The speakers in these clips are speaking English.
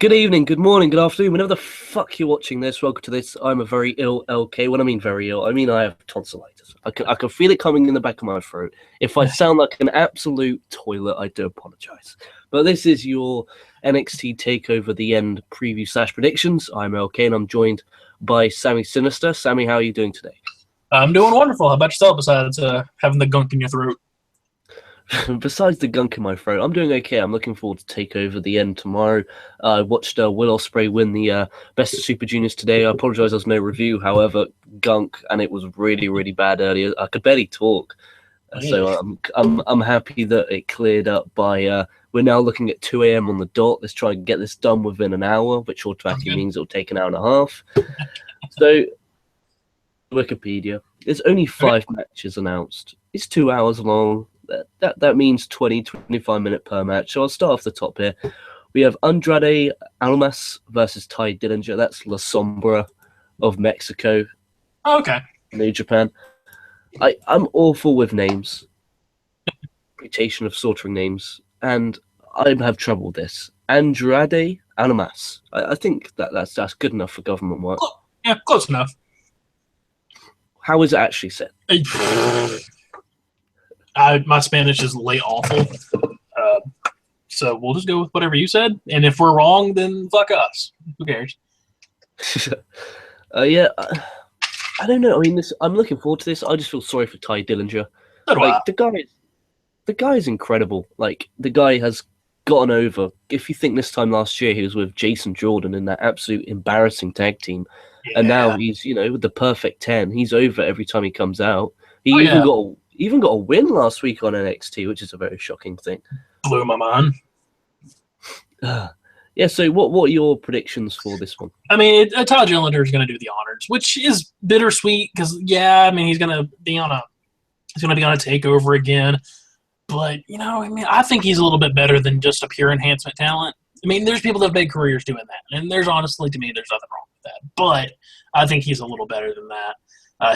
Good evening, good morning, good afternoon, whenever the fuck you're watching this, welcome to this. I'm a very ill LK. When I mean very ill, I mean I have tonsillitis. I can feel it coming in the back of my throat. If I sound like an absolute toilet, I do apologise. But this is your NXT Takeover The End preview / predictions. I'm LK and I'm joined by Sammy Synister. Sammy, how are you doing today? I'm doing wonderful. How about yourself besides having the gunk in your throat? Besides the gunk in my throat, I'm doing okay. I'm looking forward to Takeover The End tomorrow. I watched Will Ospreay win the Best of Super Juniors today. I apologise there's no review, however, gunk, and it was really, really bad earlier. I could barely talk. So I'm happy that it cleared up by... we're now looking at 2 a.m. on the dot. Let's try and get this done within an hour, which automatically means it'll take an hour and a half. So, Wikipedia. There's only 5 matches announced. It's 2 hours long. That means 20-25 minutes per match. So I'll start off the top here. We have Andrade Almas versus Ty Dillinger. That's La Sombra of Mexico. Oh, okay. New Japan. I'm awful with names. Reputation of slaughtering names. And I have trouble with this. Andrade Almas. I think that's good enough for government work. Yeah, close enough. How is it actually said? My Spanish is late awful. So we'll just go with whatever you said. And if we're wrong, then fuck us. Who cares? Yeah. I don't know. I mean, I'm looking forward to this. I just feel sorry for Ty Dillinger. The guy is incredible. Like, the guy has gotten over. If you think this time last year he was with Jason Jordan in that absolute embarrassing tag team, and now he's with the perfect 10. He's over every time he comes out. He even got a win last week on NXT, which is a very shocking thing. Blew my mind. Yeah, so what are your predictions for this one? I mean, Todd Dillinger is going to do the honors, which is bittersweet because, he's going to be on a takeover again. But, I think he's a little bit better than just a pure enhancement talent. I mean, there's people that have made careers doing that, and there's honestly, to me, there's nothing wrong with that. But I think he's a little better than that.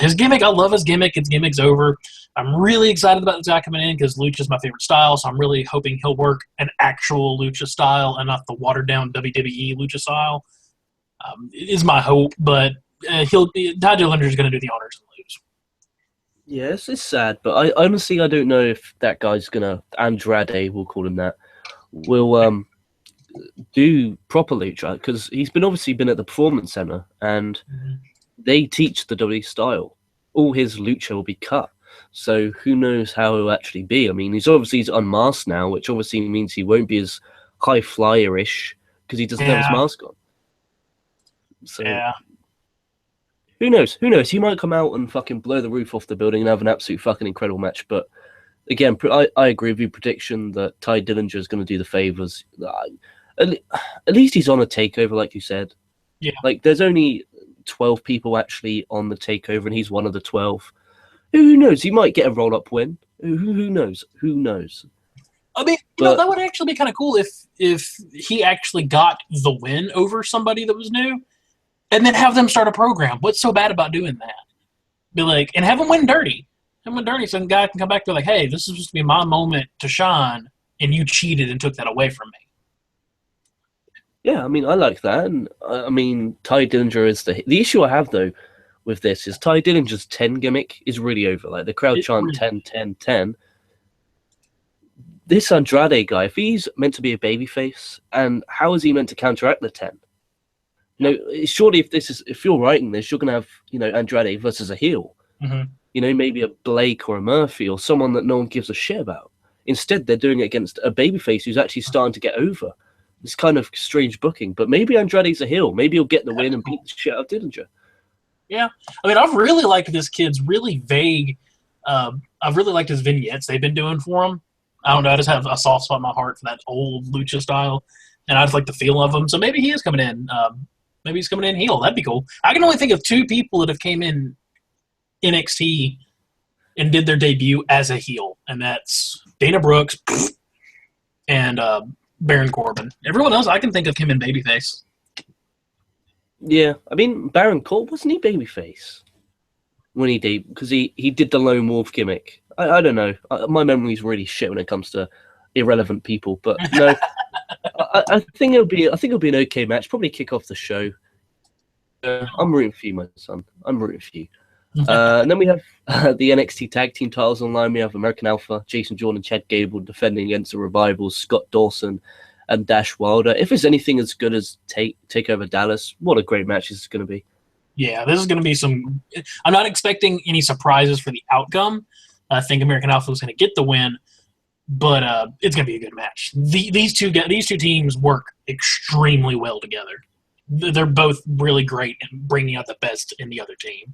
His gimmick, I love his gimmick. His gimmick's over. I'm really excited about this guy coming in because Lucha's my favorite style, so I'm really hoping he'll work an actual Lucha style and not the watered-down WWE Lucha style. Is my hope, but Todd Dillinger is going to do the honors and lose. Yes, it's sad, but I honestly don't know if that guy's going to, Andrade, we'll call him that, will do proper Lucha, because he's obviously been at the Performance Center, and they teach the WWE style. All his Lucha will be cut. So who knows how he'll actually be. I mean, he's unmasked now, which obviously means he won't be as high flyer-ish because he doesn't have his mask on. So who knows? Who knows? He might come out and fucking blow the roof off the building and have an absolute fucking incredible match. But again, I agree with your prediction that Ty Dillinger is going to do the favors. At least he's on a takeover, like you said. Yeah. Like, there's only 12 people actually on the takeover, and he's one of the 12. Who knows? He might get a roll-up win. Who knows? Who knows? I mean, that would actually be kind of cool if he actually got the win over somebody that was new, and then have them start a program. What's so bad about doing that? Be like, and have him win dirty. Have him win dirty, so the guy can come back to like, hey, this is supposed to be my moment to shine, and you cheated and took that away from me. Yeah, I mean, I like that. And I mean, Ty Dillinger is the issue I have, though, with this is Ty Dillinger's 10 gimmick is really over. Like, the crowd chant 10, 10, 10. This Andrade guy, if he's meant to be a babyface, and how is he meant to counteract the 10? Surely if you're writing this, you're going to have, Andrade versus a heel. Mm-hmm. Maybe a Blake or a Murphy or someone that no one gives a shit about. Instead, they're doing it against a babyface who's actually starting to get over. It's kind of strange booking, but maybe Andrade's a heel. Maybe he'll get the win and beat the shit out of Dillinger. Yeah. I mean, I've really liked this kid's really vague. I've really liked his vignettes they've been doing for him. I don't know. I just have a soft spot in my heart for that old Lucha style, and I just like the feel of him. So maybe he is coming in. Maybe he's coming in heel. That'd be cool. I can only think of 2 people that have came in NXT and did their debut as a heel, and that's Dana Brooks and Baron Corbin. Everyone else, I can think of him in babyface. Yeah, I mean, Baron Corbin, wasn't he babyface when he did? Because he did the Lone Wolf gimmick. I don't know. My memory's really shit when it comes to irrelevant people, but no. I think it'll be an okay match. Probably kick off the show. I'm rooting for you, my son. I'm rooting for you. And then we have the NXT Tag Team titles online. We have American Alpha, Jason Jordan, Chad Gable defending against the Revivals, Scott Dawson, and Dash Wilder. If it's anything as good as Takeover Dallas, what a great match this is going to be. Yeah, this is going to be some. I'm not expecting any surprises for the outcome. I think American Alpha is going to get the win, but it's going to be a good match. These two teams work extremely well together. They're both really great at bringing out the best in the other team.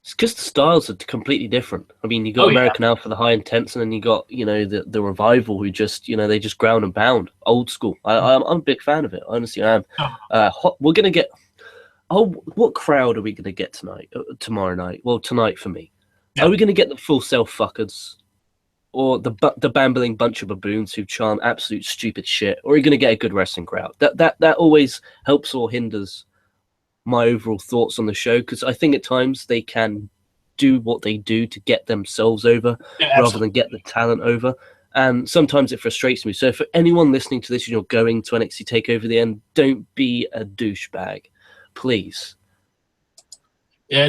It's because the styles are completely different. I mean, you got American Alpha, the high intense, and then you got the Revival, who just they just ground and pound, old school. I'm a big fan of it. Honestly, I am. We're gonna get. Oh, what crowd are we gonna get tonight? Tomorrow night? Well, tonight for me. Yeah. Are we gonna get the full self fuckers, or the bambling bunch of baboons who chant absolute stupid shit, or are you gonna get a good wrestling crowd? That always helps or hinders my overall thoughts on the show, because I think at times they can do what they do to get themselves over rather than get the talent over, and sometimes it frustrates me. So for anyone listening to this and you're going to NXT Takeover the end, don't be a douchebag, please. Yeah,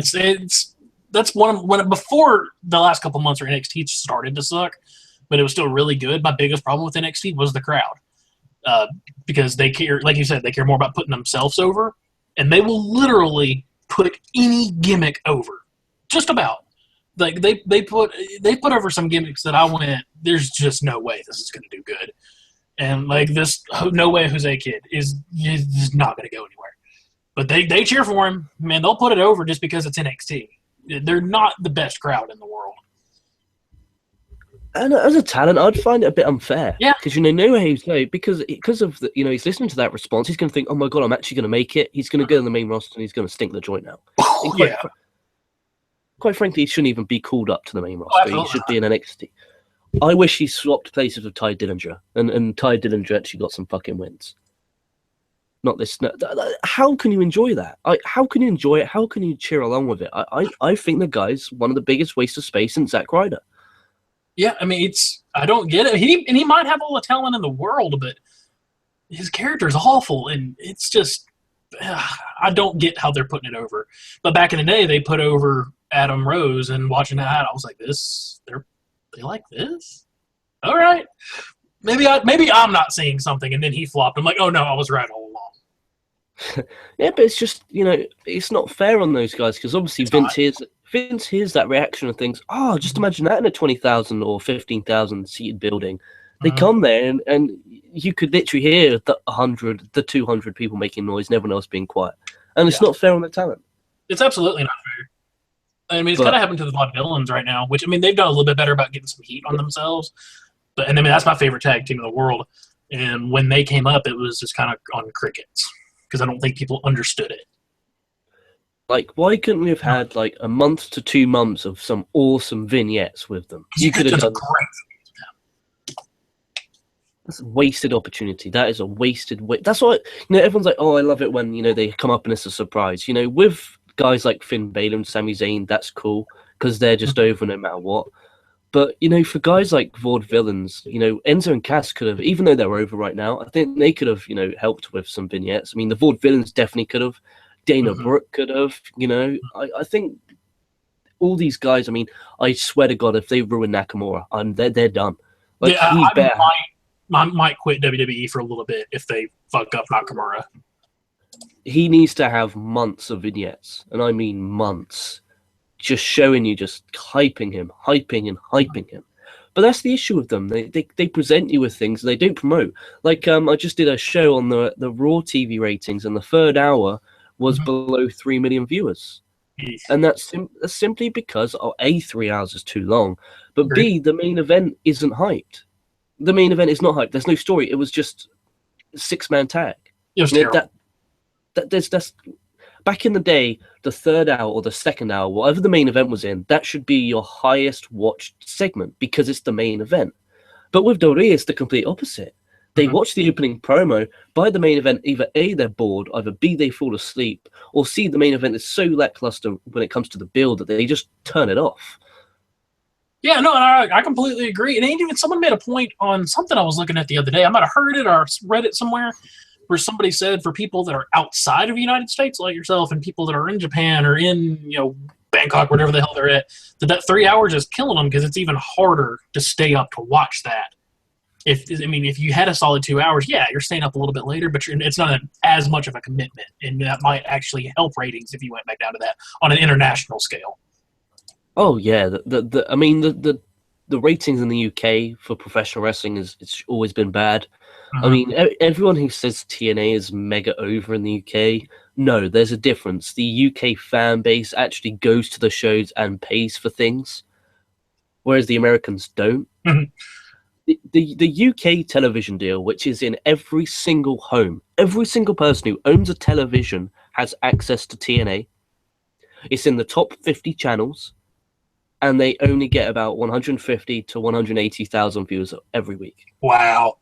that's when before the last couple months where NXT started to suck, but it was still really good. My biggest problem with NXT was the crowd, because they care, like you said, they care more about putting themselves over. And they will literally put any gimmick over, just about. Like they put over some gimmicks that I went, there's just no way this is going to do good. And like this, no way Jose Kid is not going to go anywhere. But they cheer for him, man. They'll put it over just because it's NXT. They're not the best crowd in the world. And as a talent, I'd find it a bit unfair. Yeah. Because, no way he's going, because of the, he's listening to that response, he's going to think, oh my God, I'm actually going to make it. He's going to go on the main roster and he's going to stink the joint now. Quite frankly, he shouldn't even be called up to the main roster. He should be in NXT. I wish he swapped places with Ty Dillinger, and Ty Dillinger actually got some fucking wins. Not this. No, how can you enjoy that? How can you enjoy it? How can you cheer along with it? I think the guy's one of the biggest wastes of space in Zack Ryder. Yeah, I mean, I don't get it. He might have all the talent in the world, but his character is awful, and it's just I don't get how they're putting it over. But back in the day, they put over Adam Rose, and watching that, I was like, they like this? All right, maybe I'm not seeing something, and then he flopped. I'm like, oh no, I was right all along. Yeah, but it's just it's not fair on those guys, because obviously Vince hears that reaction and thinks, oh, just imagine that in a 20,000 or 15,000 seated building. They come there and you could literally hear the 100, the 200 people making noise and everyone else being quiet. And it's not fair on the talent. It's absolutely not fair. I mean, it's kind of happened to the Vaudevillains right now, which, I mean, they've done a little bit better about getting some heat on themselves. But, and I mean, that's my favorite tag team in the world. And when they came up, it was just kind of on crickets, because I don't think people understood it. Like, why couldn't we have had like a month to 2 months of some awesome vignettes with them? You could have done great. That's a wasted opportunity. That is a wasted. That's why everyone's like, oh, I love it when they come up and it's a surprise. With guys like Finn Balor and Sami Zayn, that's cool because they're just over no matter what. But for guys like Vaudevillains, Enzo and Cass could have, even though they're over right now, I think they could have helped with some vignettes. I mean, the Vaudevillains definitely could have. Dana Brooke could have, I think all these guys, I mean, I swear to God, if they ruin Nakamura, they're done. Like, I might quit WWE for a little bit if they fuck up Nakamura. He needs to have months of vignettes, and I mean months, just showing you, just hyping him. But that's the issue with them. They present you with things they don't promote. Like, I just did a show on the Raw TV ratings, and the third hour was below 3 million viewers. And that's simply because, A, 3 hours is too long, but B, the main event isn't hyped. The main event is not hyped. There's no story. It was just a 6-man tag. It was terrible. That's back in the day, the third hour or the second hour, whatever the main event was in, that should be your highest watched segment because it's the main event. But with WWE, it's the complete opposite. They watch the opening promo, by the main event, either A, they're bored, either B, they fall asleep, or C, the main event is so lackluster when it comes to the build that they just turn it off. Yeah, no, and I completely agree. And even someone made a point on something I was looking at the other day. I might have heard it or read it somewhere where somebody said for people that are outside of the United States, like yourself, and people that are in Japan or in Bangkok, whatever the hell they're at, that 3 hours is killing them because it's even harder to stay up to watch that. If you had a solid 2 hours, yeah, you're staying up a little bit later, but it's not as much of a commitment, and that might actually help ratings if you went back down to that on an international scale. Oh yeah, the ratings in the UK for professional wrestling it's always been bad. Mm-hmm. I mean, everyone who says TNA is mega over in the UK, no, there's a difference. The UK fan base actually goes to the shows and pays for things, whereas the Americans don't. Mm-hmm. The UK television deal, which is in every single home, every single person who owns a television has access to TNA. It's in the top 50 channels, and they only get about 150 to 180,000 viewers every week. Wow.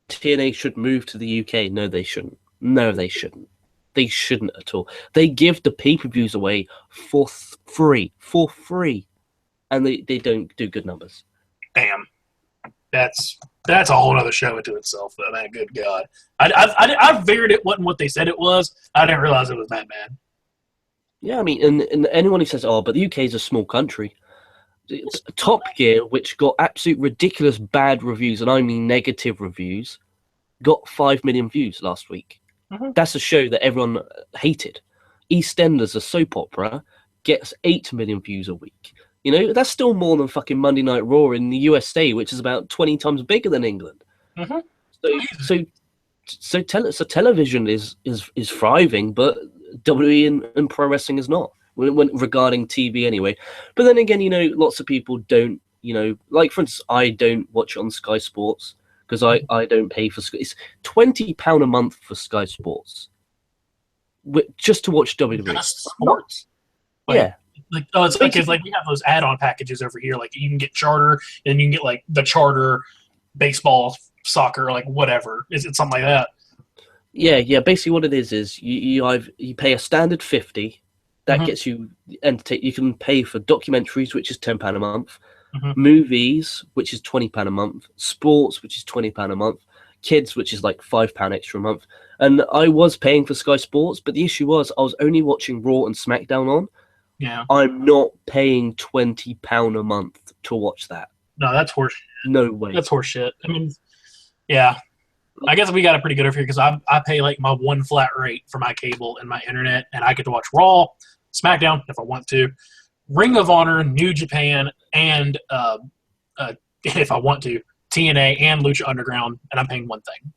TNA should move to the UK. No, they shouldn't. No, they shouldn't. They shouldn't at all. They give the pay-per-views away for free. And they don't do good numbers. Damn. That's a whole other show into itself, though, man. Good God. I figured it wasn't what they said it was. I didn't realize it was that bad. Yeah, I mean, and anyone who says, oh, but the UK is a small country. It's Top Gear, which got absolute ridiculous bad reviews, and I mean negative reviews, got 5 million views last week. Mm-hmm. That's a show that everyone hated. EastEnders, a soap opera, gets 8 million views a week. That's still more than fucking Monday Night Raw in the USA, which is about 20 times bigger than England. Mm-hmm. So television is thriving, but WWE and pro wrestling is not. Regarding TV anyway. But then again, lots of people don't, like for instance, I don't watch it on Sky Sports because I don't pay for Sky. It's £20 a month for Sky Sports just to watch WWE. Just sports? Yeah. It's like we have those add-on packages over here. Like you can get Charter, and you can get like the Charter baseball, soccer, like whatever. Is it something like that? Yeah. Basically, what it is you pay a standard 50. That gets you entertained. You can pay for documentaries, which is £10 a month, movies, which is £20 a month, sports, which is £20 a month, kids, which is like £5 extra a month. And I was paying for Sky Sports, but the issue was I was only watching Raw and SmackDown on. Yeah, I'm not paying £20 a month to watch that. No, that's horseshit. No way. That's horseshit. I mean, yeah. I guess we got it pretty good over here because I pay like my one flat rate for my cable and my internet, and I get to watch Raw, SmackDown if I want to, Ring of Honor, New Japan, and if I want to, TNA and Lucha Underground, and I'm paying one thing.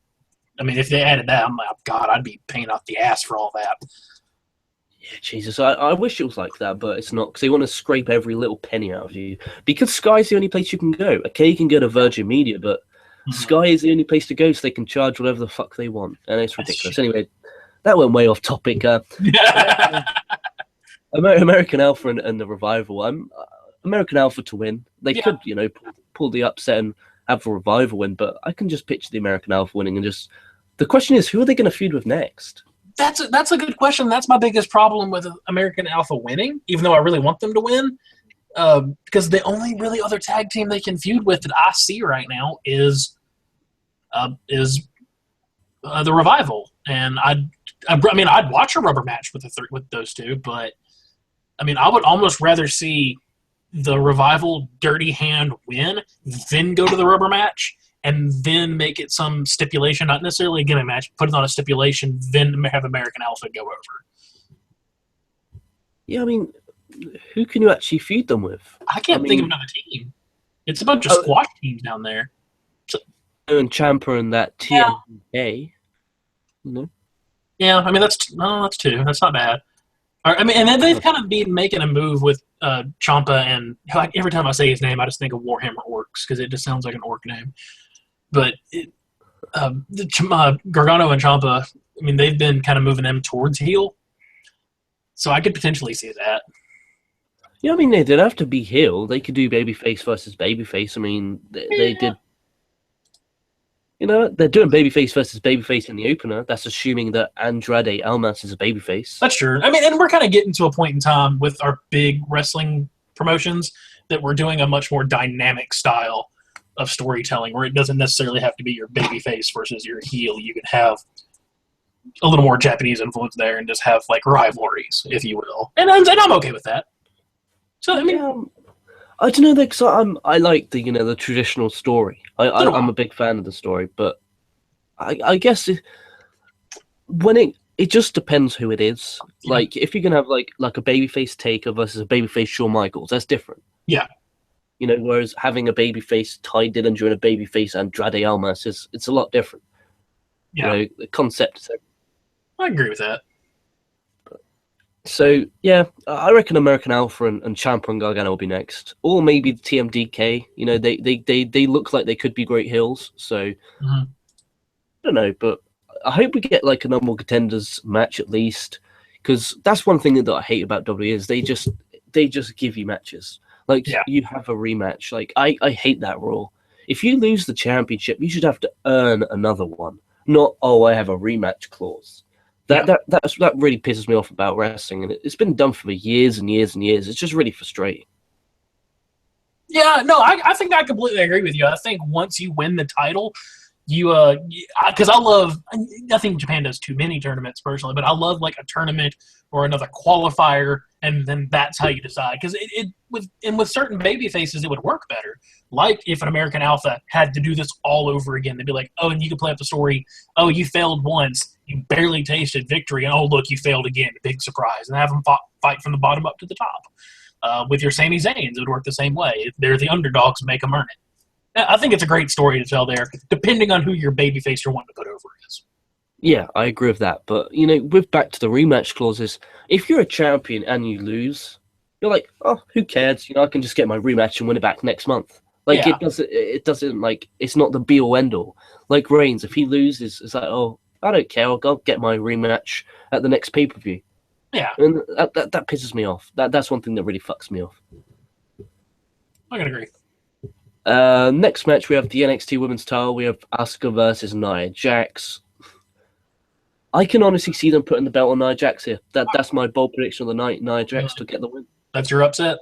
I mean, if they added that, I'm like, oh, God, I'd be paying out the ass for all that. Yeah, Jesus, I wish it was like that, but it's not, because they want to scrape every little penny out of you. Because Sky's the only place you can go. Okay, you can go to Virgin Media, but Sky is the only place to go, so they can charge whatever the fuck they want, and it's ridiculous. Anyway, that went way off topic. American Alpha and the Revival. I'm American Alpha to win. They could, pull the upset and have the Revival win, but I can just picture the American Alpha winning and just. The question is, who are they going to feud with next? That's a good question. That's my biggest problem with American Alpha winning, even though I really want them to win. Because the only really other tag team they can feud with that I see right now is the Revival, and I'd watch a rubber match with those two, but I mean I would almost rather see the Revival Dirty Hand win, then go to the rubber match, and then make it some stipulation, not necessarily a gimmick match, put it on a stipulation, then have American Alpha go over. Yeah, I mean, who can you actually feud them with? I can't think of another team. It's a bunch of squash teams down there. And Ciampa and that TNA. Yeah, I mean that's two. That's not bad. I mean, and then they've kind of been making a move with Ciampa, and like every time I say his name, I just think of Warhammer Orcs because it just sounds like an orc name. But Gargano and Ciampa, I mean, they've been kind of moving them towards heel, so I could potentially see that. Yeah, I mean, they didn't have to be heel. They could do babyface versus babyface. I mean, they did. They're doing babyface versus babyface in the opener. That's assuming that Andrade Almas is a babyface. That's true. I mean, and we're kind of getting to a point in time with our big wrestling promotions that were doing a much more dynamic style of storytelling, where it doesn't necessarily have to be your babyface versus your heel. You can have a little more Japanese influence there and just have like rivalries, if you will. And I'm okay with that. So I mean, Yeah, I don't know, because I like the traditional story. I'm a big fan of the story, but I guess when it just depends who it is. Yeah. Like if you're gonna have like a babyface Taker versus a babyface Shawn Michaels, that's different. Yeah. Whereas having a babyface Ty Dillinger and a babyface Andrade Almas it's a lot different. Yeah. The concept. I agree with that. So yeah, I reckon American Alpha and Ciampa and Gargano will be next, or maybe the TMDK. They look like they could be great heels. So I don't know, but I hope we get like a number one contenders match at least, because that's one thing that I hate about WWE is they just give you matches. Like you have a rematch. Like I hate that rule. If you lose the championship, you should have to earn another one. Not I have a rematch clause. That really pisses me off about wrestling, and it's been done for years and years and years. It's just really frustrating. Yeah, no, I think I completely agree with you. I think once you win the title, because I think Japan does too many tournaments personally, but I love like a tournament or another qualifier, and then that's how you decide. Because with certain baby faces, it would work better. Like if an American Alpha had to do this all over again, they'd be like, oh, and you can play up the story. Oh, you failed once, you barely tasted victory, and oh look, you failed again, big surprise, and have them fight from the bottom up to the top. With your Sami Zayns, it would work the same way. If they're the underdogs, make them earn it. I think it's a great story to tell there, depending on who your babyface you're wanting to put over is. Yeah, I agree with that. But, with back to the rematch clauses, if you're a champion and you lose, you're like, oh, who cares? I can just get my rematch and win it back next month. Like, it doesn't, like, it's not the be-all, end-all. Like Reigns, if he loses, it's like, oh, I don't care. I'll go get my rematch at the next pay-per-view. Yeah. And that pisses me off. That's one thing that really fucks me off. I can agree. Next match, we have the NXT Women's title. We have Asuka versus Nia Jax. I can honestly see them putting the belt on Nia Jax here. That's my bold prediction of the night. Nia Jax to get the win. That's your upset?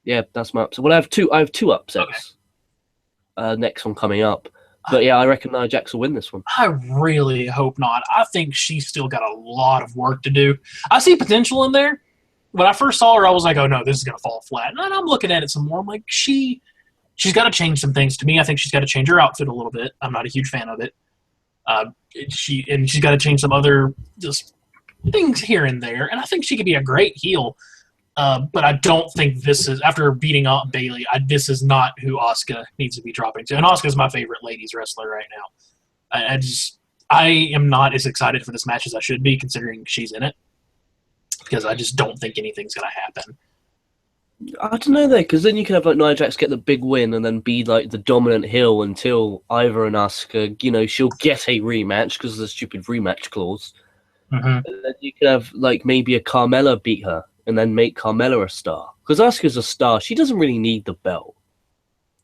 Yeah, that's my upset. Well, I have two upsets. Okay. Next one coming up. But yeah, I reckon Nia Jax will win this one. I really hope not. I think she's still got a lot of work to do. I see potential in there. When I first saw her, I was like, oh no, this is going to fall flat. And then I'm looking at it some more. I'm like, she's got to change some things. To me, I think she's got to change her outfit a little bit. I'm not a huge fan of it. She's got to change some other just things here and there. And I think she could be a great heel. But I don't think this is, after beating out Bayley, this is not who Asuka needs to be dropping to. And Asuka's my favorite ladies wrestler right now. I am not as excited for this match as I should be, considering she's in it, because I just don't think anything's going to happen. I don't know though, because then you can have like Nia Jax get the big win and then be like the dominant heel until Ivor and Asuka, she'll get a rematch because of the stupid rematch clause. Mm-hmm. And then you can have like maybe a Carmella beat her and then make Carmella a star. Because Asuka's a star, she doesn't really need the belt.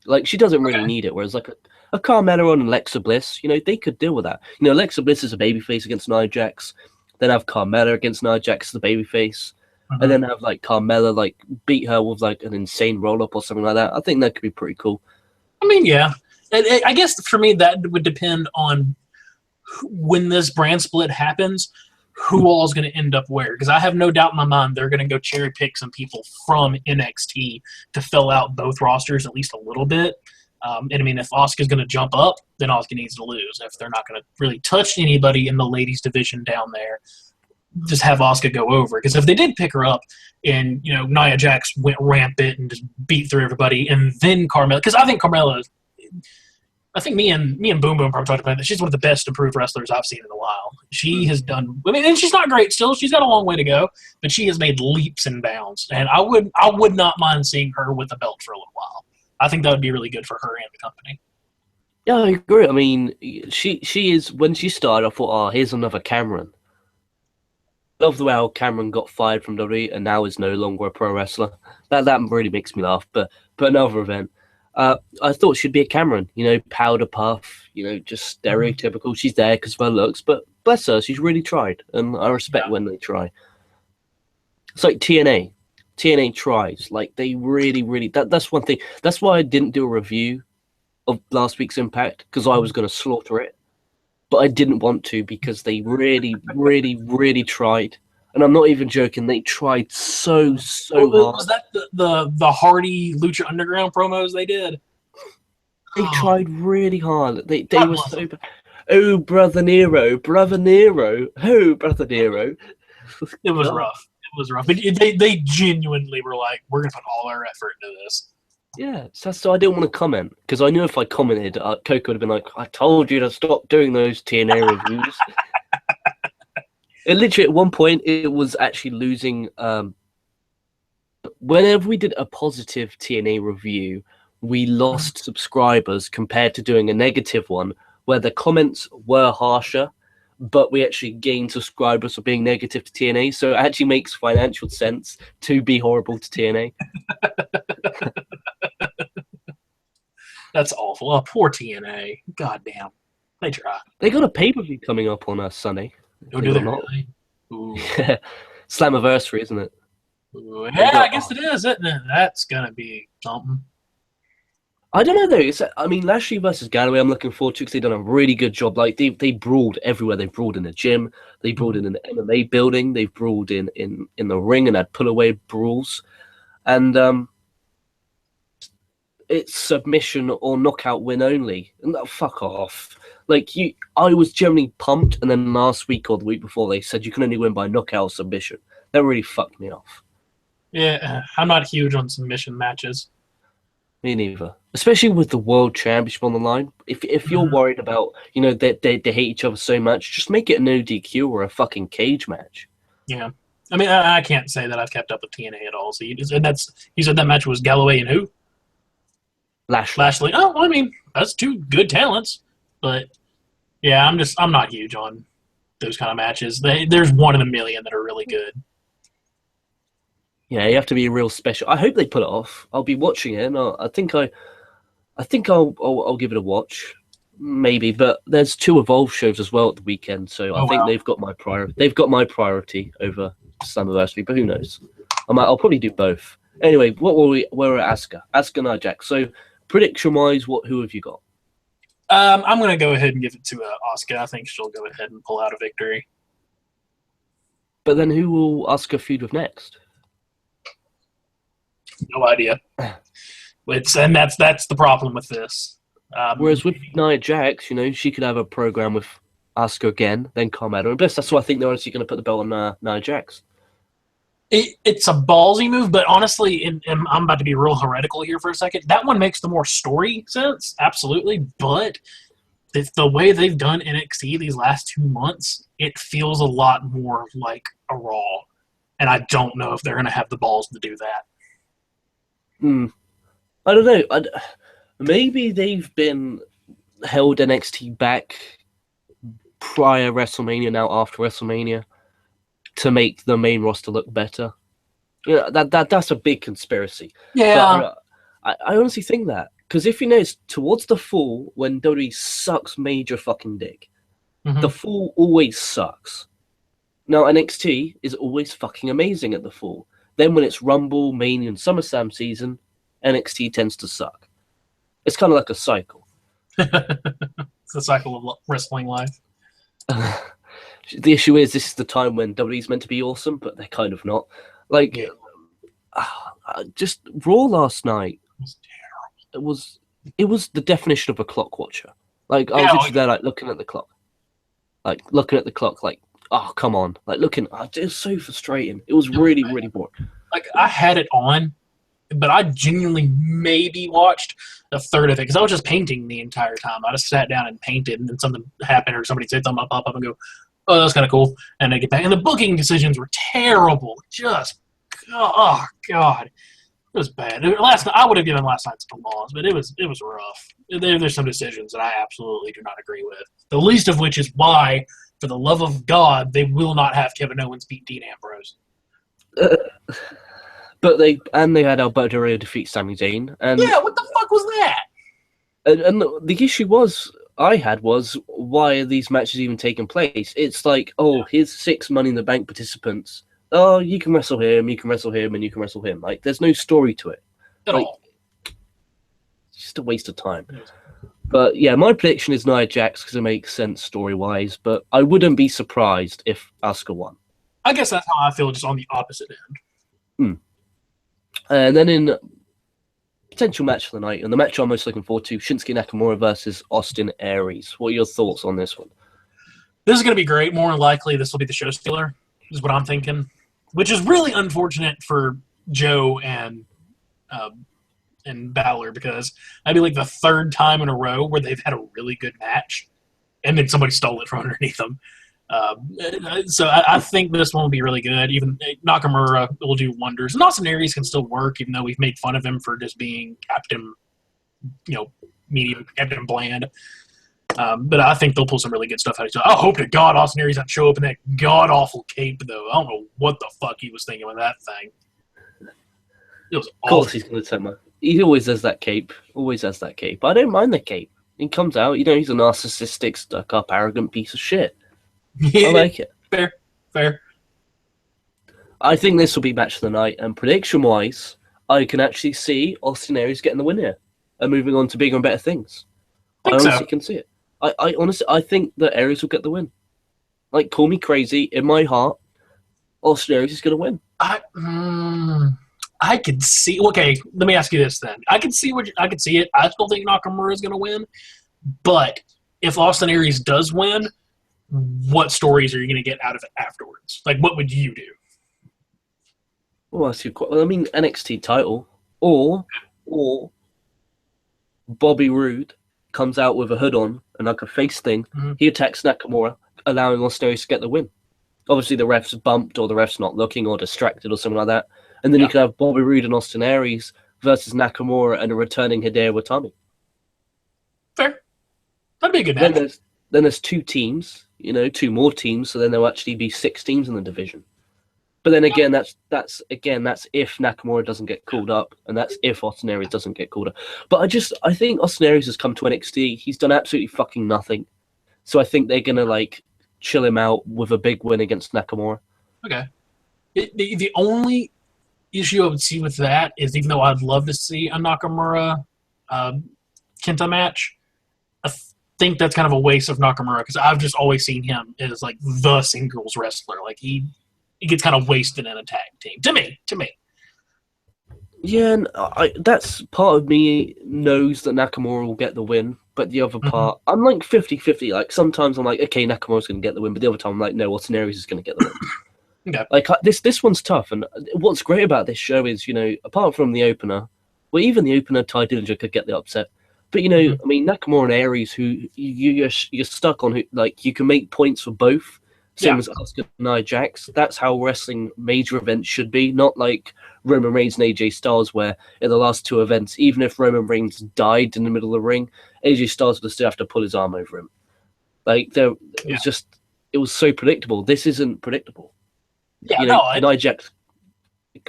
Like she doesn't really need it. Whereas like a Carmella and Alexa Bliss, they could deal with that. Alexa Bliss is a babyface against Nia Jax. Then have Carmella against Nia Jax as the babyface. Mm-hmm. And then have like Carmella like beat her with like an insane roll up or something like that. I think that could be pretty cool. I mean, yeah. I guess for me that would depend on when this brand split happens, who all is going to end up where. Because I have no doubt in my mind they're going to go cherry pick some people from NXT to fill out both rosters at least a little bit. And I mean, if Asuka's going to jump up, then Asuka needs to lose. If they're not going to really touch anybody in the ladies division down there, just have Asuka go over. Because if they did pick her up and, Nia Jax went rampant and just beat through everybody, and then Carmella, because I think Carmella, I think me and Boom Boom probably talked about that. She's one of the best improved wrestlers I've seen in a while. She has done, and she's not great still. She's got a long way to go, but she has made leaps and bounds. And I would not mind seeing her with the belt for a little while. I think that would be really good for her and the company. Yeah, I agree. I mean, she is, when she started, I thought, here's another Cameron. Love the way how Cameron got fired from WWE and now is no longer a pro wrestler. That really makes me laugh. But another event, I thought she'd be a Cameron. Powder puff. Just stereotypical. She's there because of her looks, but bless her, she's really tried, and I respect when they try. It's like TNA. TNA tries. Like, they really, really... That's one thing. That's why I didn't do a review of last week's Impact, because I was going to slaughter it. But I didn't want to, because they really, really, really tried. And I'm not even joking. They tried so hard. Was that the Hardy Lucha Underground promos they did? They tried really hard. They were so bad. Oh, Brother Nero. Brother Nero. Oh, Brother Nero. It was rough. It was rough. But they genuinely were like, we're going to put all our effort into this. Yeah, so I didn't want to comment, because I knew if I commented, Coco would have been like, I told you to stop doing those TNA reviews. It literally, at one point, it was actually losing... whenever we did a positive TNA review, we lost subscribers compared to doing a negative one, where the comments were harsher, but we actually gained subscribers for being negative to TNA, so it actually makes financial sense to be horrible to TNA. That's awful. Oh, poor TNA. God damn. They try. They got a pay-per-view coming up on Sunday. Oh, do they really? Ooh. Yeah. Slammiversary, isn't it? Ooh, yeah, I guess it is, isn't it? That's going to be something. I don't know, though. I mean, Lashley versus Galloway, I'm looking forward to, because they've done a really good job. Like, they brawled everywhere. They brawled in the gym. They brawled in the MMA building. They brawled in the ring and had pull-away brawls. And it's submission or knockout win only. And fuck off. Like, I was generally pumped, and then last week or the week before, they said you can only win by knockout or submission. That really fucked me off. Yeah, I'm not huge on submission matches. Me neither. Especially with the World Championship on the line. If you're worried about, they hate each other so much, just make it an ODQ or a fucking cage match. Yeah. I mean, I can't say that I've kept up with TNA at all. So you said that match was Galloway and who? Lashley. Oh, well, I mean, that's two good talents. But, yeah, I'm not huge on those kind of matches. There's one in a million that are really good. Yeah, you have to be real special. I hope they pull it off. I'll be watching it. And I think I'll give it a watch, maybe. But there's 2 Evolve shows as well at the weekend, so I think they've got my priority. They've got my priority over Slammiversary, but who knows? I'll probably do both. Anyway, we're at Asuka, Nia Jax. So prediction-wise, who have you got? I'm going to go ahead and give it to Asuka. I think she'll go ahead and pull out a victory. But then who will Asuka feud with next? No idea. And that's the problem with this. Whereas with Nia Jax, she could have a program with Asuka again, then come at her. And that's why I think they're honestly going to put the belt on Nia Jax. It's a ballsy move, but honestly, and I'm about to be real heretical here for a second, that one makes the more story sense, absolutely, but the way they've done NXT these last 2 months, it feels a lot more like a Raw, and I don't know if they're going to have the balls to do that. I don't know. Maybe they've been held NXT back prior WrestleMania, now after WrestleMania, to make the main roster look better. That's a big conspiracy. Yeah. But I honestly think that. Because if you notice, towards the fall, when WWE sucks major fucking dick, the fall always sucks. Now, NXT is always fucking amazing at the fall. Then when it's Rumble, Mania, and SummerSlam season, NXT tends to suck. It's kind of like a cycle. It's the cycle of wrestling life. The issue is this is the time when WWE's meant to be awesome, but they're kind of not. Like, just Raw last night. It was the definition of a clock watcher. Like, I was literally there, like, looking at the clock. Like, oh, come on. Like, it was so frustrating. It was really, really boring. Like, I had it on, but I genuinely maybe watched a third of it because I was just painting the entire time. I just sat down and painted, and then something happened or somebody said something, I'll pop up and go, oh, that's kind of cool. And I get back. And the booking decisions were terrible. Just, oh, God. It was bad. I would have given last night some laws, but it was rough. There's some decisions that I absolutely do not agree with. The least of which is why, for the love of God, they will not have Kevin Owens beat Dean Ambrose. But they had Alberto Del Rio defeat Sami Zayn. And yeah, what the fuck was that? And the issue was why are these matches even taking place? It's like, here's 6 Money in the Bank participants oh, you can wrestle him, you can wrestle him, and you can wrestle him. Like, there's no story to it. At all. It's just a waste of time. But yeah, my prediction is Nia Jax because it makes sense story-wise, but I wouldn't be surprised if Asuka won. I guess that's how I feel, just on the opposite end. And then in potential match of the night, and the match I'm most looking forward to, Shinsuke Nakamura versus Austin Aries. What are your thoughts on this one? This is going to be great. More than likely, this will be the show stealer, is what I'm thinking, which is really unfortunate for Joe and Balor, because that'd be like the third time in a row where they've had a really good match, and then somebody stole it from underneath them. So I think this one will be really good. Even Nakamura will do wonders. And Austin Aries can still work, even though we've made fun of him for just being Captain, medium, Captain Bland. But I think they'll pull some really good stuff out of it. I hope to God Austin Aries doesn't show up in that god-awful cape, though. I don't know what the fuck he was thinking with that thing. It was awful. Of course he's going to take my... He always has that cape. Always has that cape. I don't mind the cape. He comes out, he's a narcissistic, stuck-up, arrogant piece of shit. I like it. Fair. I think this will be match of the night, and prediction-wise, I can actually see Austin Aries getting the win here and moving on to bigger and better things. I honestly can see it. I honestly think that Aries will get the win. Like, call me crazy, in my heart, Austin Aries is going to win. I could see. Okay, let me ask you this then. I could see it. I still think Nakamura is going to win, but if Austin Aries does win, what stories are you going to get out of it afterwards? Like, what would you do? Well, NXT title, or Bobby Roode comes out with a hood on and like a face thing. Mm-hmm. He attacks Nakamura, allowing Austin Aries to get the win. Obviously, the ref's bumped, or the ref's not looking, or distracted, or something like that. And then you could have Bobby Roode and Austin Aries versus Nakamura and a returning Hideo Itami. Fair. That'd be a good match. Then there's two teams, two more teams, so then there'll actually be 6 teams in the division. But then again, that's if Nakamura doesn't get called up, and that's if Austin Aries doesn't get called up. But I think Austin Aries has come to NXT. He's done absolutely fucking nothing. So I think they're gonna chill him out with a big win against Nakamura. Okay. The only issue I would see with that is, even though I'd love to see a Nakamura Kenta match, I think that's kind of a waste of Nakamura, because I've just always seen him as the singles wrestler. He gets kind of wasted in a tag team. To me. Yeah, and that's part of me knows that Nakamura will get the win, but the other part, I'm 50-50. Sometimes I'm okay, Nakamura's going to get the win, but the other time I'm no, Austin Aries is going to get the win. Okay. This one's tough, and what's great about this show is, apart from the opener, well, even the opener, Ty Dillinger could get the upset. But, Nakamura and Aries, who you're stuck on, who you can make points for both. Same as Asuka and Nia Jax. That's how wrestling major events should be, not like Roman Reigns and AJ Styles, where in the last 2 events, even if Roman Reigns died in the middle of the ring, AJ Styles would still have to pull his arm over him. It was so predictable. This isn't predictable. Nia Jax.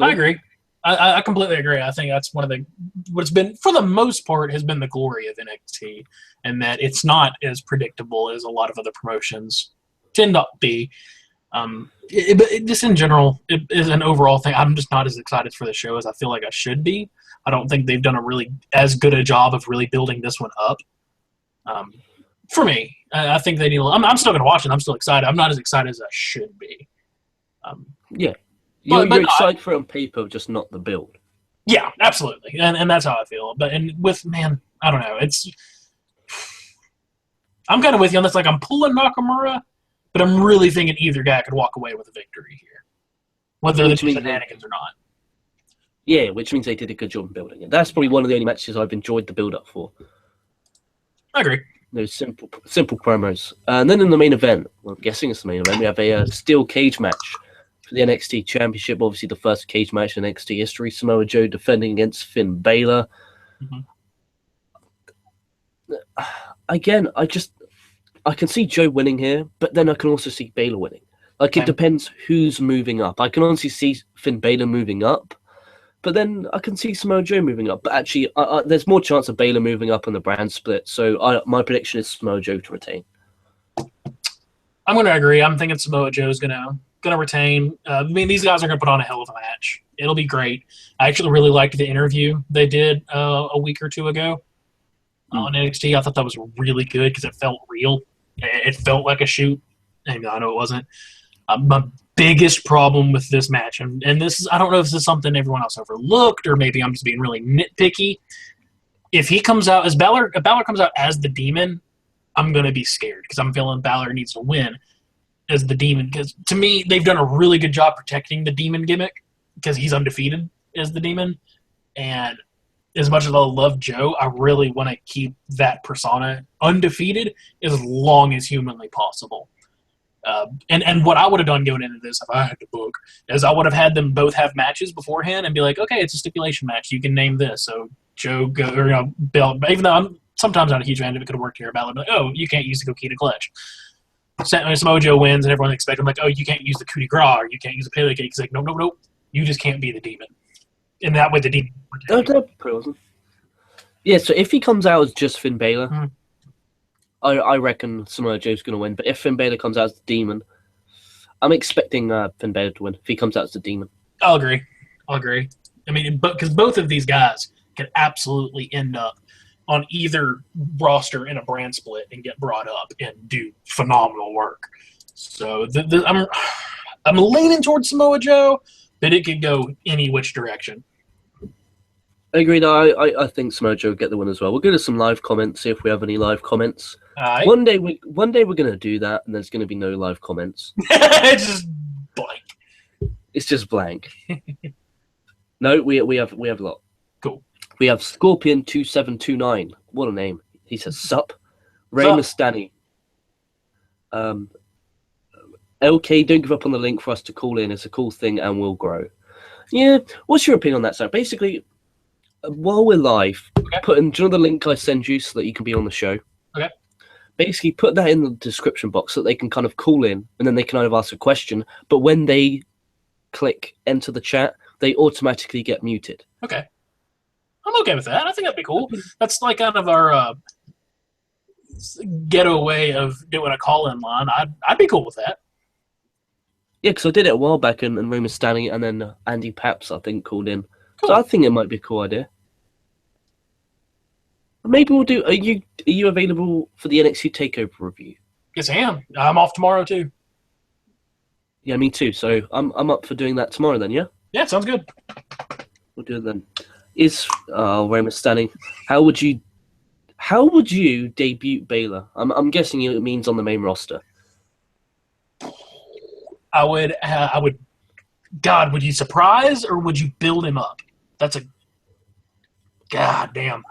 I agree. I completely agree. I think that's one of what's been, for the most part, has been the glory of NXT, and that it's not as predictable as a lot of other promotions tend to be. But just in general, it is an overall thing. I'm just not as excited for the show as I feel like I should be. I don't think they've done a really as good a job of really building this one up. For me, I think they need. I'm still going to watch it. I'm still excited. I'm not as excited as I should be. You're excited for it on paper, just not the build. Yeah, absolutely, and that's how I feel. But I don't know. I'm kind of with you on this. I'm pulling Nakamura, but I'm really thinking either guy could walk away with a victory here, whether the shenanigans or not. Yeah, which means they did a good job in building it. That's probably one of the only matches I've enjoyed the build-up for. I agree. Those simple promos. And then in the main event, well, I'm guessing it's the main event, we have a steel cage match for the NXT Championship. Obviously, the first cage match in NXT history. Samoa Joe defending against Finn Balor. Again, I can see Joe winning here, but then I can also see Balor winning. It depends who's moving up. I can honestly see Finn Balor moving up, but then I can see Samoa Joe moving up. But actually, there's more chance of Balor moving up in the brand split. So my prediction is Samoa Joe to retain. I'm going to agree. I'm thinking Samoa Joe's going to going to retain. I mean, these guys are going to put on a hell of a match. It'll be great. I actually really liked the interview they did a week or two ago on NXT. I thought that was really good because it felt real. It felt like a shoot. And I know it wasn't. My biggest problem with this match, and this is, I don't know if this is something everyone else overlooked, or maybe I'm just being really nitpicky. If he comes out as Balor, if Balor comes out as the Demon, I'm going to be scared because I'm feeling Balor needs to win as the Demon. Because to me, they've done a really good job protecting the Demon gimmick because he's undefeated as the Demon. And as much as I love Joe, I really want to keep that persona undefeated as long as humanly possible. And what I would have done going into this if I had to book is I would have had them both have matches beforehand and be like, okay, it's a stipulation match. You can name this. So Joe Bill, even though I'm sometimes not a huge fan of it, could have worked here. Balor, like, oh, you can't use the Coquina Clutch. Samoa Joe wins, and everyone expects him like, oh, you can't use the coup de grace, or you can't use the Pele Cake. He's like, no, you just can't be the Demon. And that way, the Demon. Yeah, so if he comes out as just Finn Balor, I reckon Samoa Joe's going to win. But if Finn Balor comes out as the Demon, I'm expecting Finn Balor to win if he comes out as the Demon. I'll agree. I mean, because both of these guys could absolutely end up on either roster in a brand split and get brought up and do phenomenal work. So I'm leaning towards Samoa Joe, but it could go any which direction. I agree. I think Samoa Joe will get the win as well. We'll go to some live comments, see if we have any live comments. Right. One day we're going to do that, and there's going to be no live comments. It's just blank. It's just blank. No, we have a lot. Cool. We have Scorpion2729. What a name. He says, sup. Ray Mustani. LK, don't give up on the link for us to call in. It's a cool thing, and we'll grow. Yeah, what's your opinion on that, sir? Basically, while we're live, do you know the link I send you so that you can be on the show? Okay. Basically, put that in the description box so that they can kind of call in, and then they can either ask a question, but when they click enter the chat, they automatically get muted. Okay. I'm okay with that. I think that'd be cool. That's like kind of our ghetto way of doing a call-in line. I'd be cool with that. Yeah, because I did it a while back, and Ray Mustani and then Andy Paps, I think, called in. Cool. So I think it might be a cool idea. Maybe we'll do. Are you available for the NXT Takeover review? Yes, I am. I'm off tomorrow too. Yeah, me too. So I'm up for doing that tomorrow then. Yeah. Yeah, sounds good. We'll do it then. Ray Mustani, how would you debut Balor? I'm guessing it means on the main roster. I would. God, would you surprise or would you build him up? That's a. God damn.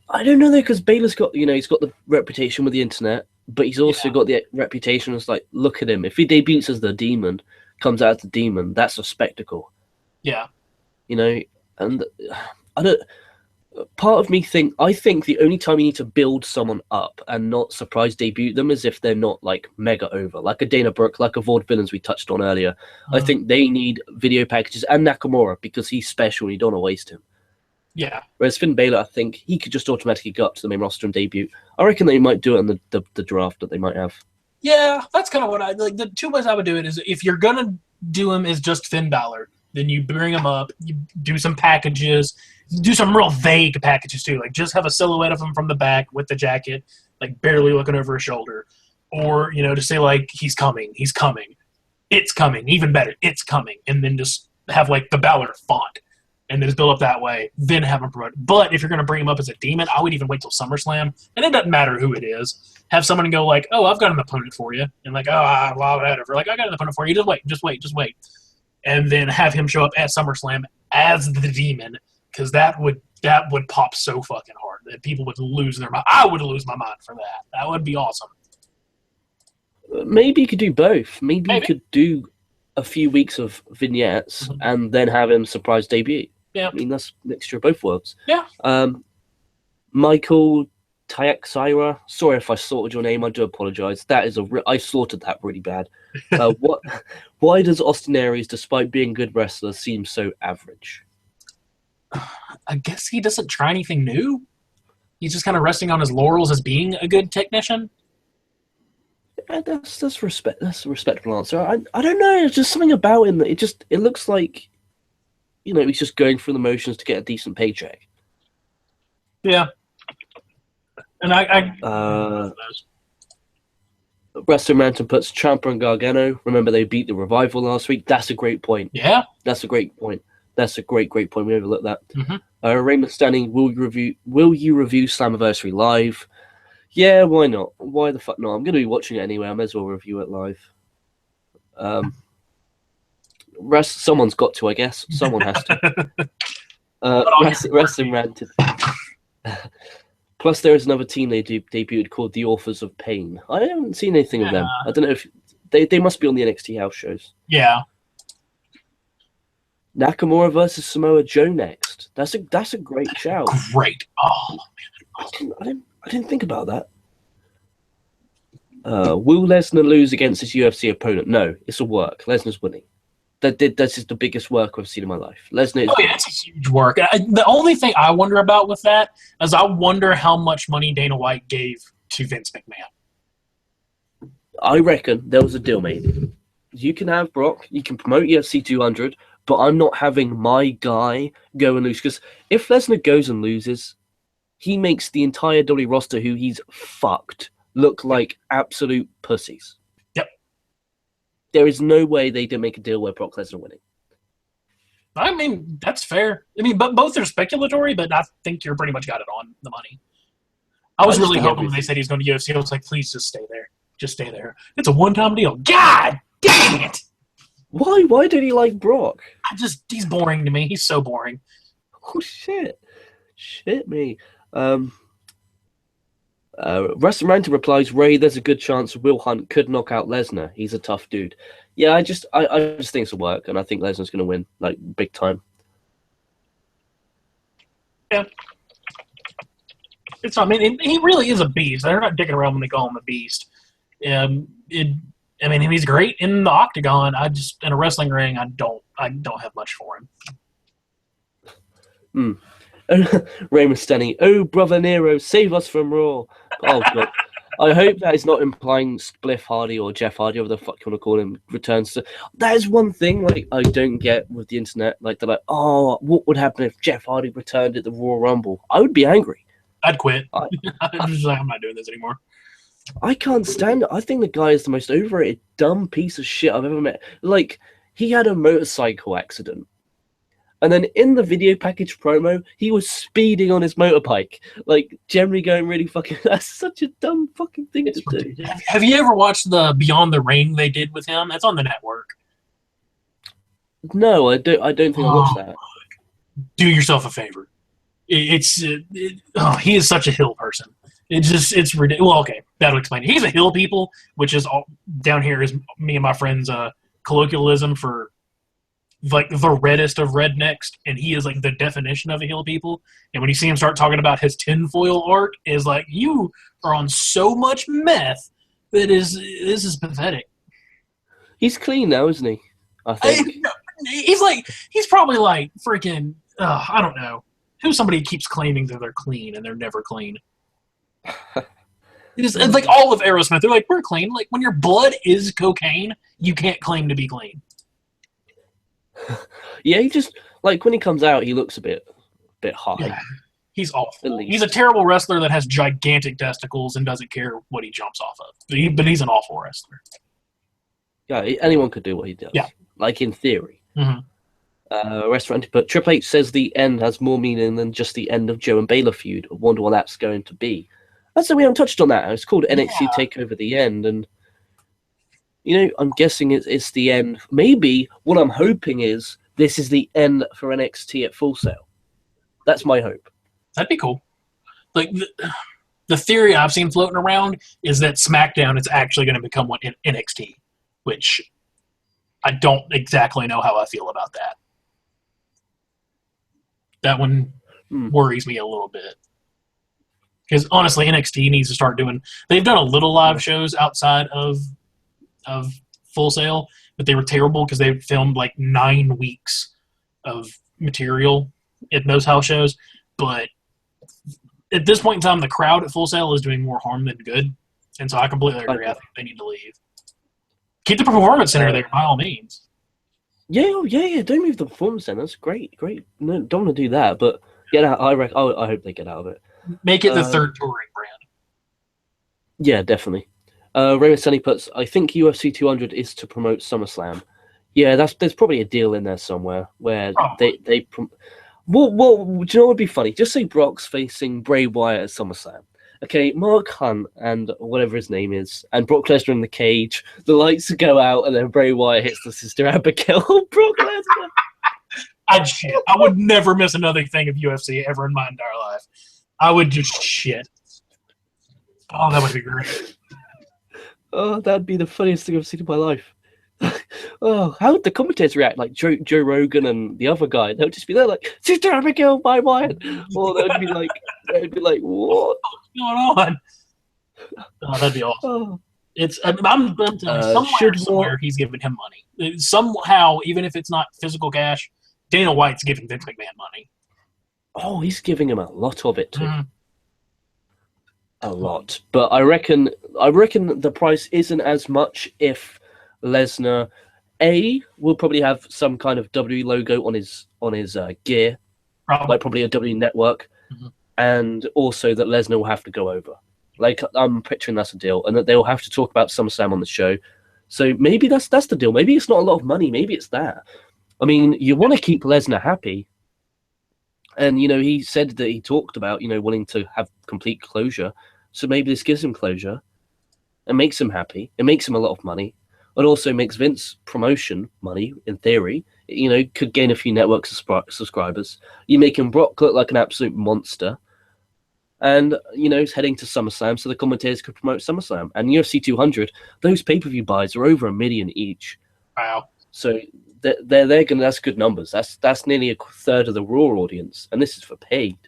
I don't know though, because Balor's got he's got the reputation with the internet, but he's also got the reputation as like, look at him. If he debuts as the Demon, comes out as the Demon, that's a spectacle. Yeah. And I don't. Part of me I think the only time you need to build someone up and not surprise debut them is if they're not like mega over, like a Dana Brooke, like a Vaudevillains we touched on earlier. I think they need video packages, and Nakamura because he's special and you don't want to waste him. Yeah. Whereas Finn Balor, I think he could just automatically go up to the main roster and debut. I reckon they might do it in the draft that they might have. Yeah, that's kind of what I like. The two ways I would do it is if you're gonna do him as just Finn Balor, then you bring him up, you do some packages, do some real vague packages too, like just have a silhouette of him from the back with the jacket, like barely looking over his shoulder, or to say like he's coming, it's coming, even better, it's coming, and then just have like the Balor font. And then just build up that way, then have him promoted. But if you're going to bring him up as a Demon, I would even wait till SummerSlam. And it doesn't matter who it is. Have someone go like, oh, I've got an opponent for you. And like, oh, well, whatever. Like, I got an opponent for you. Just wait. And then have him show up at SummerSlam as the Demon, because that would pop so fucking hard that people would lose their mind. I would lose my mind for that. That would be awesome. Maybe you could do both. Maybe you could do a few weeks of vignettes and then have him surprise debut. Yeah. I mean, that's a mixture of both worlds. Yeah. Michael Tayaksira, sorry if I slaughtered your name. I do apologize. That is I slaughtered that really bad. Why does Austin Aries, despite being a good wrestler, seem so average? I guess he doesn't try anything new. He's just kind of resting on his laurels as being a good technician. That's respect. That's a respectable answer. I don't know. It's just something about him that it looks like, he's just going through the motions to get a decent paycheck. Yeah. And Wrestling Mountain puts Ciampa and Gargano. Remember, they beat the Revival last week. That's a great point. Yeah. That's a great point. That's a great point. We overlooked that. Mm-hmm. Raymond Stanley, will you review Slammiversary live? Yeah, why not? Why the fuck not? I'm going to be watching it anyway. I may as well review it live. Someone's got to, I guess. Someone has to. Wrestling Ranted. Plus, there is another team they debuted called the Authors of Pain. I haven't seen anything of them. I don't know if they must be on the NXT house shows. Yeah. Nakamura versus Samoa Joe next. That's a great shout. Great. Oh man, I didn't think about that. Will Lesnar lose against his UFC opponent? No, it's a work. Lesnar's winning. That's just the biggest work I've seen in my life. Lesnar. It's a huge work. The only thing I wonder about with that is I wonder how much money Dana White gave to Vince McMahon. I reckon there was a deal made. You can have Brock. You can promote UFC 200, but I'm not having my guy go and lose. Because if Lesnar goes and loses, he makes the entire WWE roster, who he's fucked, look like absolute pussies. There is no way they didn't make a deal where Brock Lesnar winning. I mean, that's fair. I mean, but both are speculatory, but I think you're pretty much got it on the money. I was really hoping when they said he's going to UFC, I was like, please just stay there. Just stay there. It's a one-time deal. God dang it! Why? Why did he like Brock? He's boring to me. He's so boring. Oh, shit. Shit me. Wrestling Ranting replies, Ray, there's a good chance Will Hunt could knock out Lesnar. He's a tough dude. Yeah, I just think it's a work, and I think Lesnar's going to win, like, big time. Yeah. I mean, he really is a beast. They're not dicking around when they call him a beast. He's great in the octagon. In a wrestling ring, I don't have much for him. Raymond Stenny, oh brother Nero, save us from Raw. Oh god. I hope that is not implying Spliff Hardy or Jeff Hardy, whatever the fuck you want to call him, returns to. That is one thing like I don't get with the internet. Like they're like, oh, what would happen if Jeff Hardy returned at the Royal Rumble? I would be angry. I'd quit. I'm just like, I'm not doing this anymore. I can't stand it. I think the guy is the most overrated, dumb piece of shit I've ever met. Like, he had a motorcycle accident. And then in the video package promo, he was speeding on his motorbike. Like, generally going really fucking... That's such a dumb fucking thing to do. Have you ever watched the Beyond the Ring they did with him? That's on the network. No, I don't think I watched that. Do yourself a favor. He is such a hill person. It's ridiculous. Well, okay, that'll explain it. He's a hill people, which is all down here is me and my friends' colloquialism for like the reddest of rednecks, and he is like the definition of a hill people. And when you see him start talking about his tinfoil art, is like, you are on so much meth that this is pathetic. He's clean now, isn't he? I think he's probably like freaking I don't know who somebody keeps claiming that they're clean and they're never clean. It's like all of Aerosmith. They're like, we're clean. Like when your blood is cocaine, you can't claim to be clean. Yeah, he just like when he comes out, he looks a bit high. Yeah, he's awful. He's a terrible wrestler that has gigantic testicles and doesn't care what he jumps off of. But he's an awful wrestler. Yeah, anyone could do what he does. Yeah, like in theory. Mm-hmm. Restaurant, but Triple H says the end has more meaning than just the end of Joe and Baylor feud. I wonder what that's going to be. That's we haven't touched on that. It's called NXT Takeover the End, and I'm guessing it's the end. Maybe what I'm hoping is this is the end for NXT at Full Sail. That's my hope. That'd be cool. Like the theory I've seen floating around is that SmackDown is actually going to become what NXT, which I don't exactly know how I feel about that. That one worries me a little bit. Because honestly, NXT needs to start doing... They've done a little live shows outside of Full Sail, but they were terrible because they filmed like 9 weeks of material at those house shows. But at this point in time, the crowd at Full Sail is doing more harm than good. And so I completely agree. I think they need to leave. Keep the performance center there by all means. Yeah. Don't move the performance center. That's great. No, don't want to do that, but get out. I hope they get out of it. Make it the third touring brand. Yeah, definitely. Raymond Sunny puts, I think UFC 200 is to promote SummerSlam. Yeah, there's probably a deal in there somewhere where they well, do you know what would be funny? Just say Brock's facing Bray Wyatt at SummerSlam. Okay, Mark Hunt and whatever his name is, and Brock Lesnar in the cage. The lights go out, and then Bray Wyatt hits the Sister Abigail. Brock Lesnar. I would never miss another thing of UFC ever in my entire life. I would just shit. Oh, that would be great. Oh, that'd be the funniest thing I've seen in my life. Oh, how would the commentators react? Like Joe Rogan and the other guy, they'll just be there like, Sister Abigail, by Wyatt. Or they'd be like, what? What's going on? Oh, that'd be awesome. I'm somewhere he's giving him money. Somehow, even if it's not physical cash, Dana White's giving Vince McMahon money. Oh, he's giving him a lot of it too. Mm-hmm. A lot. But I reckon the price isn't as much if Lesnar will probably have some kind of W logo on his gear, like probably a W network, and also that Lesnar will have to go over. Like I'm picturing that's a deal, and that they'll have to talk about SummerSlam on the show. So maybe that's the deal. Maybe it's not a lot of money. Maybe it's that. I mean, you want to keep Lesnar happy, and he said that he talked about wanting to have complete closure. So maybe this gives him closure, and makes him happy. It makes him a lot of money. It also makes Vince promotion money, in theory. Could gain a few network subscribers. You make him Brock look like an absolute monster. And, he's heading to SummerSlam, so the commentators could promote SummerSlam. And UFC 200, those pay-per-view buys are over 1 million each. Wow. So they're gonna. That's good numbers. That's nearly a third of the Raw audience, and this is for paid.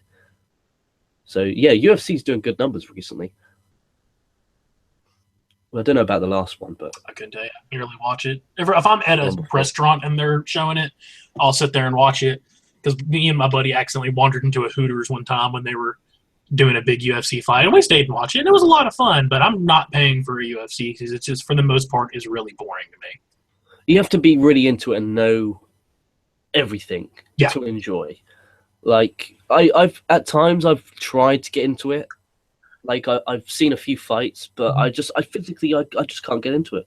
So yeah, UFC's doing good numbers recently. Well, I don't know about the last one, but I couldn't tell you. I barely watch it. If I'm at a restaurant and they're showing it, I'll sit there and watch it. Because me and my buddy accidentally wandered into a Hooters one time when they were doing a big UFC fight, and we stayed and watched it. And it was a lot of fun, but I'm not paying for a UFC because it's just, for the most part, is really boring to me. You have to be really into it and know everything to enjoy. Like I've at times I've tried to get into it. Like I've seen a few fights, but I just can't get into it.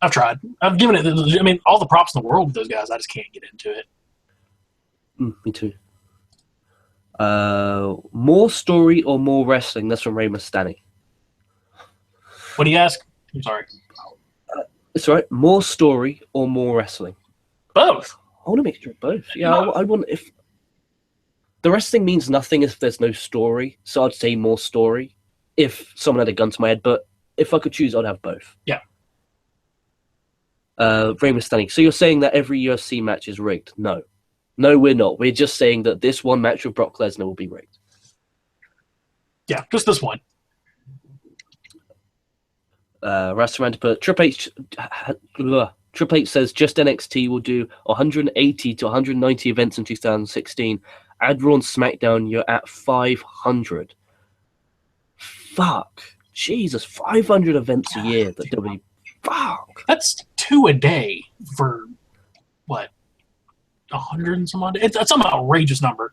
I've tried. I've given it. I mean, all the props in the world with those guys. I just can't get into it. Me too. More story or more wrestling? That's from Ray Mustani. What do you ask? I'm sorry. It's all right. More story or more wrestling? Both. I want to make sure both. Yeah, I want if. The wrestling means nothing if there's no story, so I'd say more story if someone had a gun to my head, but if I could choose, I'd have both. Yeah. Ray Mustani. So you're saying that every UFC match is rigged? No. No, we're not. We're just saying that this one match with Brock Lesnar will be rigged. Yeah, just this one. Rastaman Triple H says just NXT will do 180 to 190 events in 2016. Add Raw and SmackDown, you're at 500. Fuck. Jesus, 500 events a year. Fuck. That's 2 a day for, what, 100 and some odd? That's some outrageous number.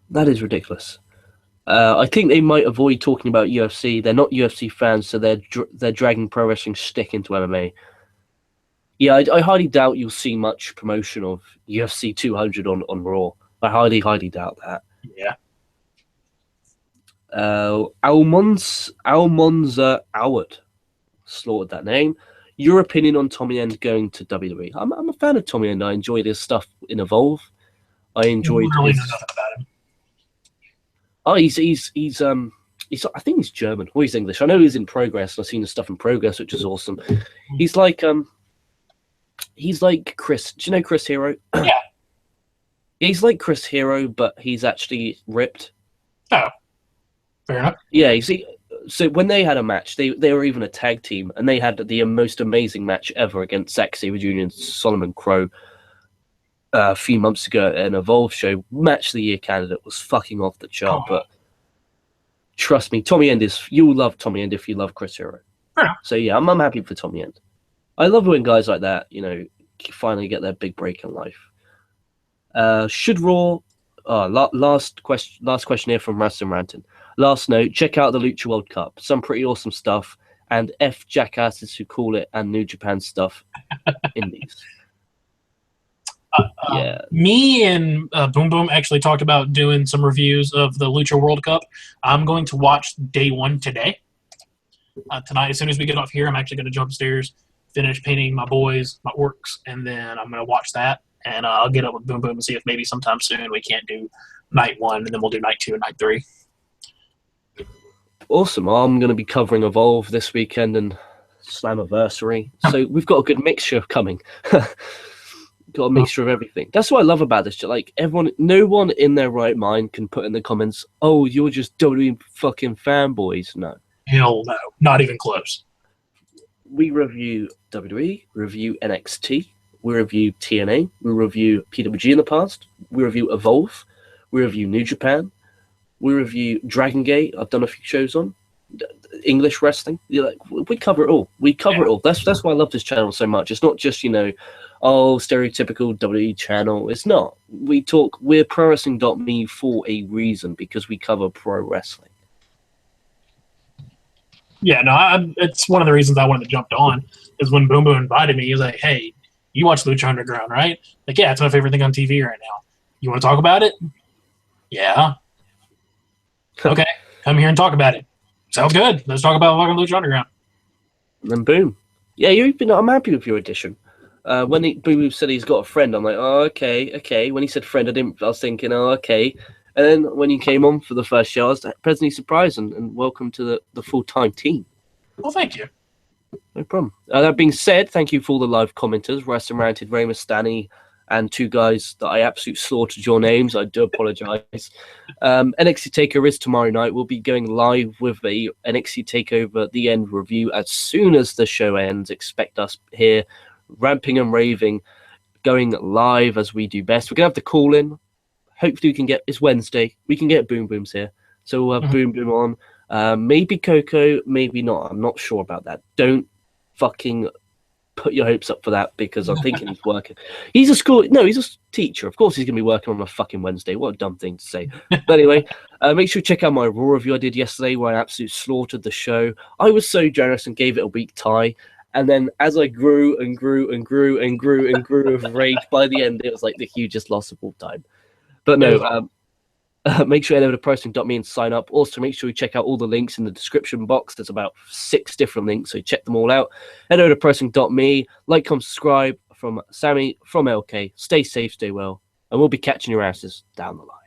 That is ridiculous. I think they might avoid talking about UFC. They're not UFC fans, so they're dragging pro wrestling shtick into MMA. Yeah, I highly doubt you'll see much promotion of UFC 200 on Raw. I highly, highly doubt that. Yeah. Almonza Howard slaughtered that name. Your opinion on Tommy End going to WWE? I'm a fan of Tommy End. I enjoyed his stuff in Evolve. I enjoyed. I really know nothing about him. Oh, he's I think he's German or he's English. I know he's in Progress, and I've seen the stuff in Progress, which is awesome. He's like Chris. Do you know Chris Hero? Yeah. He's like Chris Hero, but he's actually ripped. Oh, fair enough. Yeah, you see, so when they had a match, they were even a tag team, and they had the most amazing match ever against Zack Sabre Jr. and Solomon Crowe a few months ago at an Evolve show. Match of the Year candidate, was fucking off the chart, but trust me, Tommy End you'll love Tommy End if you love Chris Hero. Yeah. So yeah, I'm happy for Tommy End. I love when guys like that, finally get their big break in life. Should Raw? Last question here from Rastin Ranton. Last note: check out the Lucha World Cup. Some pretty awesome stuff, and F jackasses who call it and New Japan stuff. Indies. Yeah. Me and Boom Boom actually talked about doing some reviews of the Lucha World Cup. I'm going to watch day one today. Tonight, as soon as we get off here, I'm actually going to jump upstairs, finish painting my boys, my orcs, and then I'm going to watch that. And I'll get up with Boom Boom and see if maybe sometime soon we can't do night 1, and then we'll do night 2 and night 3. Awesome. I'm going to be covering Evolve this weekend and Slammiversary. So we've got a good mixture coming. Got a mixture of everything. That's what I love about this. Like, no one in their right mind can put in the comments, oh, you're just WWE fucking fanboys. No. Hell no. Not even close. We review WWE, review NXT, we review TNA, we review PWG in the past, we review Evolve, we review New Japan, we review Dragon Gate. I've done a few shows on English wrestling. We cover it all. We cover it all. That's why I love this channel so much. It's not just stereotypical WWE channel. It's not. We're ProWrestling.me for a reason, because we cover pro wrestling. Yeah, no, it's one of the reasons I wanted to jump on, is when Boom Boom invited me, he was like, hey, you watch Lucha Underground, right? Like, yeah, it's my favorite thing on TV right now. You want to talk about it? Yeah. Okay, come here and talk about it. Sounds good. Let's talk about fucking Lucha Underground. And then boom. Yeah, I'm happy with your addition. When Boom Boom said he's got a friend, I'm like, oh, okay. When he said friend, I was thinking, oh, okay. And then when you came on for the first show, I was pleasantly surprised, and welcome to the full-time team. Well, thank you. No problem. That being said, thank you for all the live commenters, Rastin Ranted, Raymond Stanny, and two guys that I absolutely slaughtered your names. I do apologize. NXT Takeover is tomorrow night. We'll be going live with a NXT Takeover The End review as soon as the show ends. Expect us here, ramping and raving, going live as we do best. We're going to have the call-in. Hopefully it's Wednesday. We can get Boom Booms here. So we'll have Boom Boom on. Maybe Coco, maybe not. I'm not sure about that. Don't fucking put your hopes up for that, because I'm thinking he's working. He's a teacher. Of course he's going to be working on a fucking Wednesday. What a dumb thing to say. But anyway, make sure you check out my Raw review I did yesterday, where I absolutely slaughtered the show. I was so generous and gave it a week tie. And then as I grew and grew and grew and grew and grew with rage, by the end, it was like the hugest loss of all time. But no, make sure you head over to ProWrestling.me and sign up. Also, make sure you check out all the links in the description box. There's about 6 different links, so check them all out. Head over to ProWrestling.me, like, comment, subscribe. From Sammy, from LK. Stay safe, stay well, and we'll be catching your asses down the line.